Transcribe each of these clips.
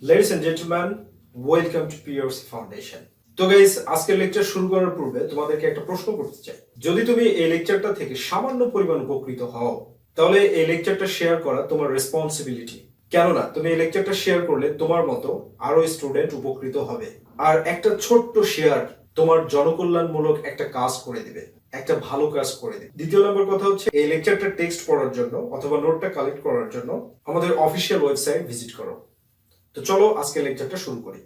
Ladies and gentlemen, welcome to PRC Foundation. তো guys, আজকের lecture শুরু করার পূর্বে তোমাদেরকে একটা প্রশ্ন করতে চাই। যদি তুমি এই লেকচারটা থেকে সামান্য পরিমাণ উপকৃত হও, তাহলে এই লেকচারটা শেয়ার করা তোমার রেসপন্সিবিলিটি। কেননা তুমি এই লেকচারটা শেয়ার করলে তোমার মতো আরো স্টুডেন্ট উপকৃত হবে। আর একটা ছোট্ট শেয়ার তোমার জনকল্যাণমূলক একটা কাজ করে দিবে, একটা ভালো কাজ করে দিবে। দ্বিতীয় নম্বর কথা হচ্ছে, এই লেকচারটা টেক্সট পড়ার জন্য অথবা নোটটা কালেক্ট করার জন্য আমাদের অফিসিয়াল ওয়েবসাইট ভিজিট করো। তো চলো আজকে লেকচারটা শুরু করি।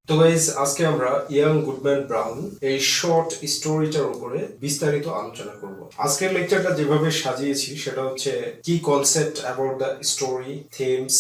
তো গাইস, আজকে আমরা ইয়াং গুডম্যান ব্রাউন এই শর্ট স্টোরিটার উপরে বিস্তারিত আলোচনা করব। আজকের লেকচারটা যেভাবে সাজিয়েছি সেটা হচ্ছে কি concept about the story, themes,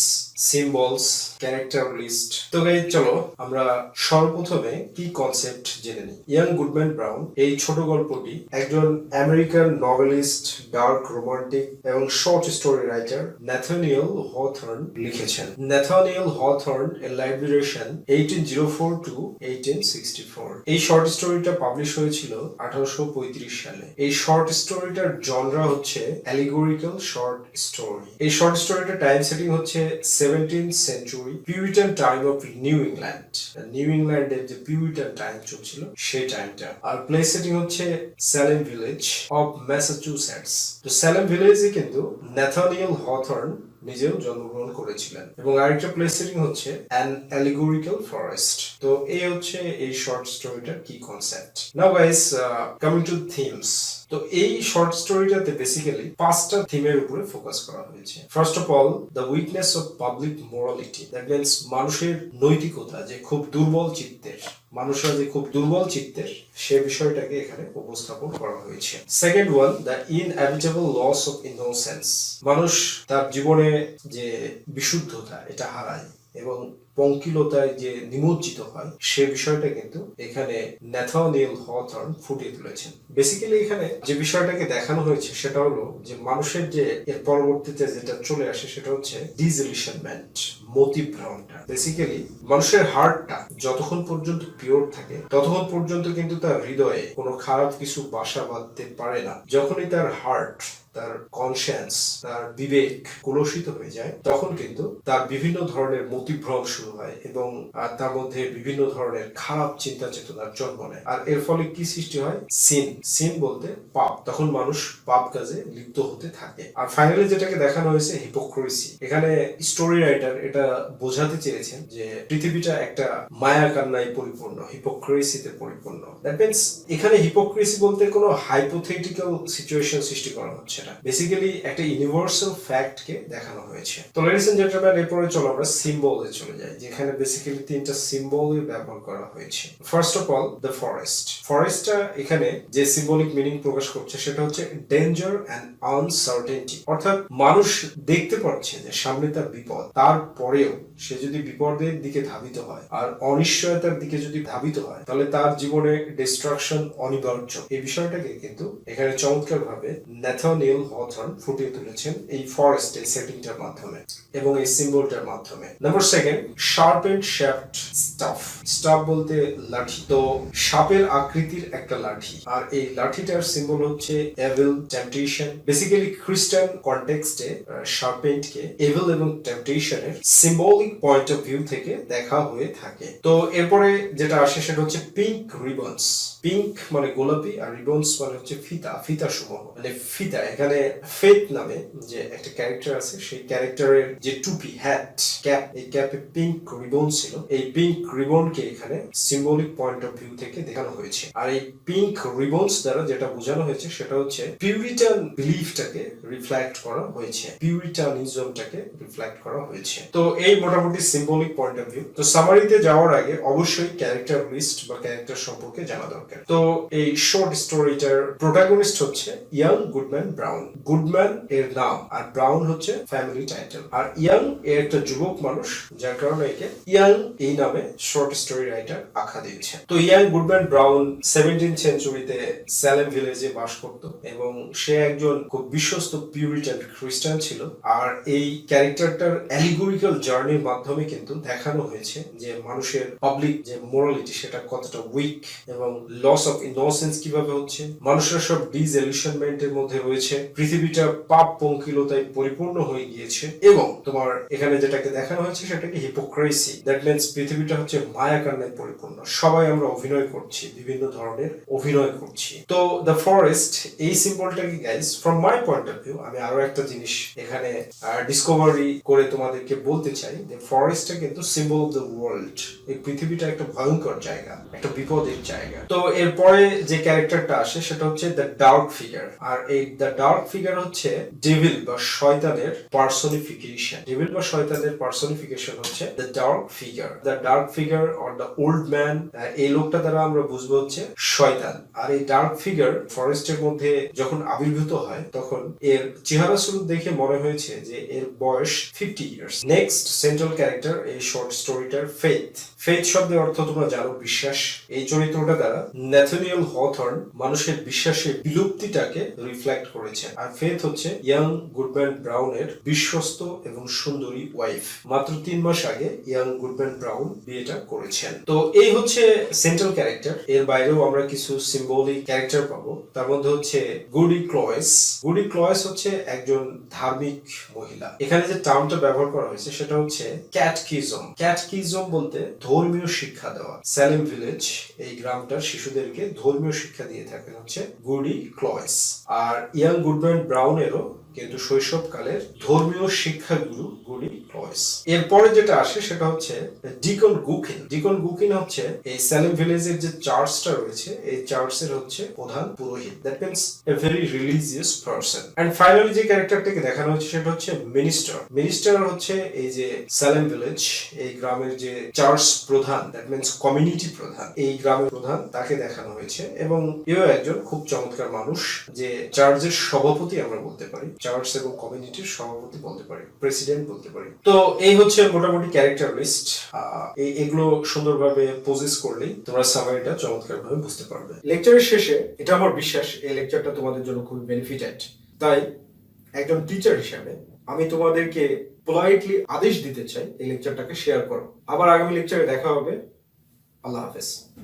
symbols, character list. তো গাইস চলো আমরা সর্বপ্রথমে কি কনসেপ্ট জেনে নিই। ইয়াং গুডম্যান ব্রাউন এই ছোট গল্পটি একজন আমেরিকান নভেলিস্ট, ডার্ক রোমান্টিক এবং short story writer Nathaniel Hawthorne লিখেছেন। Nathaniel Hawthorne a librarian 1804 to 1864। এই শর্ট স্টোরিটা পাবলিশ হয়েছিল 1835 সালে। এই শর্ট স্টোরিটার জনরা হচ্ছে অ্যালিগোরিক্যাল শর্ট স্টোরি। এই শর্ট স্টোরিটার টাইম সেটিং হচ্ছে 17th century Puritan time of new England. New ইংল্যান্ডের যে পিউরিটান টাইম চলছিল সেই টাইমটা। আর প্লেস সেটিং হচ্ছে স্যালেম ভিলেজ অফ ম্যাসাচুসেটস। তো স্যালেম ভিলেজে কিন্তু ন্যাথানিয়েল হথর্ন নিজেও জন্মগ্রহণ করেছিলেন। এবং আরেকটা প্লেস সেটিং হচ্ছে অ্যান অ্যালিগোরিক্যাল ফরেস্ট। তো এই হচ্ছে এই শর্ট স্টোরিটার কি concept. Now guys, coming to themes. তো এই শর্ট স্টোরিটাতে বেসিক্যালি 5টা থিমের উপরে ফোকাস করা হয়েছে। First of all, the weakness of public morality. That means মানুষের নৈতিকতা যে খুব দুর্বল চিত্তের, মানুষরা যে খুব দুর্বল চিত্তের, সে বিষয়টাকে এখানে উপস্থাপন করা হয়েছে। Second one, the inevitable loss of innocence. মানুষ তার জীবনে যে বিশুদ্ধতা এটা হারায় এবং পঙ্কিলতায় যে নিমজ্জিত হয় সে বিষয়টা কিন্তু এখানে ন্যাথানিয়েল হথর্ন ফুটিয়ে তুলেছেন। বেসিক্যালি এখানে যে বিষয়টাকে দেখানো হয়েছে সেটা হলো যে মানুষের যে এর পরবর্তীতে যেটা চলে আসে সেটা হচ্ছে ডিসইলিউশনমেন্ট, মতিভ্রমটা। বেসিক্যালি মানুষের হার্টটা যতক্ষণ পর্যন্ত পিওর থাকে ততক্ষণ পর্যন্ত কিন্তু তার হৃদয়ে কোনো খারাপ কিছু বাসা বাঁধতে পারে না। যখনই তার হার্ট, তার কনসিয়েন্স, তার বিবেক কলুষিত হয়ে যায় তখন কিন্তু তার বিভিন্ন ধরনের মতিভ্রম শুরু হয় এবং তার মধ্যে বিভিন্ন ধরনের খারাপ চিন্তা চেতনার জন্ম নেয়। আর এর ফলে কি সৃষ্টি হয়? সিন বলতে পাপ। তখন মানুষ পাপ কাজে লিপ্ত হতে থাকে। আর ফাইনালি যেটাকে দেখানো হয়েছে হিপোক্রেসি। এখানে স্টোরি রাইটার এটা বোঝাতে চেয়েছেন যে পৃথিবীটা একটা মায়া কান্নায় পরিপূর্ণ, হিপোক্রেসিতে পরিপূর্ণ। দ্যাট মিন্স এখানে হিপোক্রেসি বলতে কোনো হাইপোথেটিক্যাল সিচুয়েশন সৃষ্টি করা হচ্ছে না, বেসিক্যালি একটা ইউনিভার্সাল ফ্যাক্ট কে দেখানো হয়েছে। তো লেডিস এন্ড জেন্টলম্যান, এরপরে চলো আমরা সিম্বলে চলে যাই, যেখানে বেসিক্যালি 3টা সিম্বল ব্যবহার করা হয়েছে। First of all, the forest. ফরেস্টটা এখানে যে সিম্বলিক মিনিং প্রকাশ করছে সেটা হচ্ছে ডেঞ্জার এন্ড আনসার্টেনটি। অর্থাৎ মানুষ দেখতে পাচ্ছে যে সামনে তার বিপদ, তারপরেও সে যদি বিপদের দিকে ধাবিত হয় আর অনিশ্চয়তার দিকে যদি ধাবিত হয় তাহলে তার জীবনে ডিস্ট্রাকশন অনিবার্য। এই বিষয়টাকে কিন্তু এখানে চমৎকার ভাবে ন্যাথানিয়েল হথর্ন ফুটিয়ে তুলেছেন এই ফরেস্ট এই সেটিংটার মাধ্যমে এবং এই সিম্বলটার মাধ্যমে। Number second, sharp and shaft staff. Staff বলতে লাঠি। তো সাপের আকৃতির একটা লাঠি, আর এই লাঠিটার সিম্বল হচ্ছে এভিল, টেম্পটেশন। বেসিক্যালি খ্রিস্টান কনটেক্সটে শার্পেন্টকে এভিল এবং টেম্পটেশনের সিম্বলিক পয়েন্ট অফ ভিউ থেকে দেখা হয়ে থাকে। তো এরপরে যেটা আসে সেটা হচ্ছে পিঙ্ক রিবনস। পিঙ্ক মানে গোলাপি আর রিবনস মানে হচ্ছে ফিতা, ফিতা সমূহ মানে ফিতা। এখানে ফেথ নামে যে একটা ক্যারেক্টার আছে সেই ক্যারেক্টারের যে টুপি, হ্যাট, ক্যাপ, এই ক্যাপে পিঙ্ক রিবন ছিল। এই পিঙ্ক রিবনকে এখানে সিম্বলিক পয়েন্ট অফ ভিউ থেকে দেখানো হয়েছে। আর এই পিঙ্ক রিবনস দ্বারা যেটা বোঝানো হয়েছে সেটা হচ্ছে পিউরিটান বিলিফটাকে রিফ্লেক্ট করা হয়েছে, পিউরিটানিজমটাকে রিফ্লেক্ট করা হয়েছে। তো এই মোটামুটি সিম্বলিক পয়েন্ট অফ ভিউ। তো সামারিতে যাওয়ার আগে অবশ্যই ক্যারেক্টার লিস্ট বা ক্যারেক্টার সম্পর্কে জানা দরকার। তো এই শর্ট স্টোরিটার প্রোটাগনিস্ট হচ্ছে ইয়াং গুডম্যান ব্রাউন। গুডম্যান এর নাম আর ব্রাউন হচ্ছে ফ্যামিলি টাইটেল। আর ইয়াং এর একটা যুবক মানুষ, যার কারণে একে ইয়াং এই নামে শর্ট স্টোরি রাইটার আখ্যা দিয়েছে। তো young Goodman brown 17th সেঞ্চুরিতে Salem ভিলেজে বাস করত এবং সে একজন খুব বিশ্বস্ত পিউরিটান খ্রিস্টান ছিল। আর এই ক্যারেক্টারটার অ্যালিগোরিক্যাল জার্নির মাধ্যমে কিন্তু দেখানো হয়েছে যে মানুষের পাবলিক যে মোরালিটি সেটা কতটা উইক এবং লস অফ ইনোসেন্স কিভাবে হচ্ছে, মানুষরা সব ডিসইলিউশনমেন্টের মধ্যে রয়েছে, পৃথিবীটা পাপ পঙ্কিলতায় পরিপূর্ণ হয়ে গিয়েছে এবং তোমার এখানে যেটাকে দেখানো হয়েছে সেটাকে হিপোক্রেসি, দ্যাট মিন্স পৃথিবীটা হচ্ছে মায়া কান্নায় পরিপূর্ণ, সবাই আমরা অভিনয় করছি, বিভিন্ন ধরনের অভিনয় করছি। তো দ্য ফরেস্ট এই সিম্বলটাকে guys from my point of view আমি আরো একটা জিনিস এখানে ডিসকভারি করে তোমাদেরকে বলতে চাই যে ফরেস্টটা কিন্তু সিম্বল অফ দ্য ওয়ার্ল্ড। এই পৃথিবীটা একটা ভয়ঙ্কর জায়গা, একটা বিপদের জায়গা। তো এরপরে যে ক্যারেক্টারটা আসে সেটা হচ্ছে দ্য ডার্ক ফিগার। আর এই দ্য ডার্ক ফিগার হচ্ছে ডেভিল বা শয়তানের পার্সনিফিকেশন। ডেভিল বা শয়তানের পার্সনিফিকেশন হচ্ছে the dark figure. The dark figure or the old man, এই লোকটা দ্বারা আমরা বুঝবো হচ্ছে শয়তান। আর এই ডার্ক ফিগার ফরেস্টের মধ্যে যখন আবির্ভূত হয় তখন এর চেহারা স্বরূপ দেখে মনে হয়েছে যে এর বয়স 50 ইয়ার্স। নেক্সট সেন্ট্রাল ক্যারেক্টার এই শর্ট স্টোরিটার ফেথ। ফেথ শব্দের অর্থ তোমরা জানো বিশ্বাস। এই চরিত্রটা দ্বারা ন্যাথনিয়েল হথর্ন মানুষের বিশ্বাসের বিলুপ্তিটাকে রিফ্লেক্ট করেছেন। আর ফেথ হচ্ছে ইয়াং গুডম্যান ব্রাউনের বিশ্বস্ত এবং সুন্দরী ওয়াইফ। মাত্র 3 মাস আগে ইয়াং গুডম্যান ব্রাউন বিয়েটা করেছেন। তো এই হচ্ছে সেন্ট্রাল ক্যারেক্টার। এর বাইরেও আমরা কিছু সিম্বলিক ক্যারেক্টার পাবো। তার মধ্যে হচ্ছে গুডি ক্লয়েস। গুডি ক্লয়েস হচ্ছে একজন ধার্মিক মহিলা। এখানে যে টার্মটা ব্যবহার করা হয়েছে সেটা হচ্ছে ক্যাটকিজম। ক্যাটকিজম বলতে ধর্মীয় শিক্ষা দেওয়া। স্যালেম ভিলেজ এই গ্রামটার শিশুদেরকে ধর্মীয় শিক্ষা দিয়ে থাকেন হচ্ছে গুডি ক্লয়েস। আর ইয়াং গুডম্যান ব্রাউনেরও কিন্তু শৈশবকালের ধর্মীয় শিক্ষাগুরু গুডি ক্লয়েস। এরপরে যেটা আসে সেটা হচ্ছে ডিকন গুকিন। ডিকন গুকিন হচ্ছে এই স্যালেম ভিলেজের যে চার্চটা রয়েছে এই চার্চের হচ্ছে প্রধান পুরোহিত। That means a very religious person. And finally যে ক্যারেক্টারটাকে দেখানো হচ্ছে সেটা হচ্ছে মিনিস্টার। মিনিস্টার হচ্ছে এই যে স্যালেম ভিলেজ এই গ্রামের যে চার্চ প্রধান, দ্যাট মিন্স কমিউনিটি প্রধান, এই গ্রামের প্রধান তাকে দেখানো হয়েছে। এবং এও একজন খুব চমৎকার মানুষ যে চার্চের সভাপতি আমরা বলতে পারি, চার্চ এবং কমিউনিটির সভাপতি বলতে পারি, প্রেসিডেন্ট বলতে পারি। তো এই হচ্ছে মোটামুটি ক্যারেক্টার লিস্ট। এগুলো সুন্দরভাবে পজিস করলেই তোমরা সামারিটা চমৎকার ভাবে বুঝতে পারবে। লেকচারের শেষে এটা আমার বিশ্বাস এই লেকচারটা তোমাদের জন্য খুবই বেনিফিটেড। তাই একজন টিচার হিসেবে আমি তোমাদেরকে পোলাইটলি আদেশ দিতে চাই এই লেকচারটাকে শেয়ার করো। আবার আগামী লেকচারে দেখা হবে। আল্লাহ হাফেজ।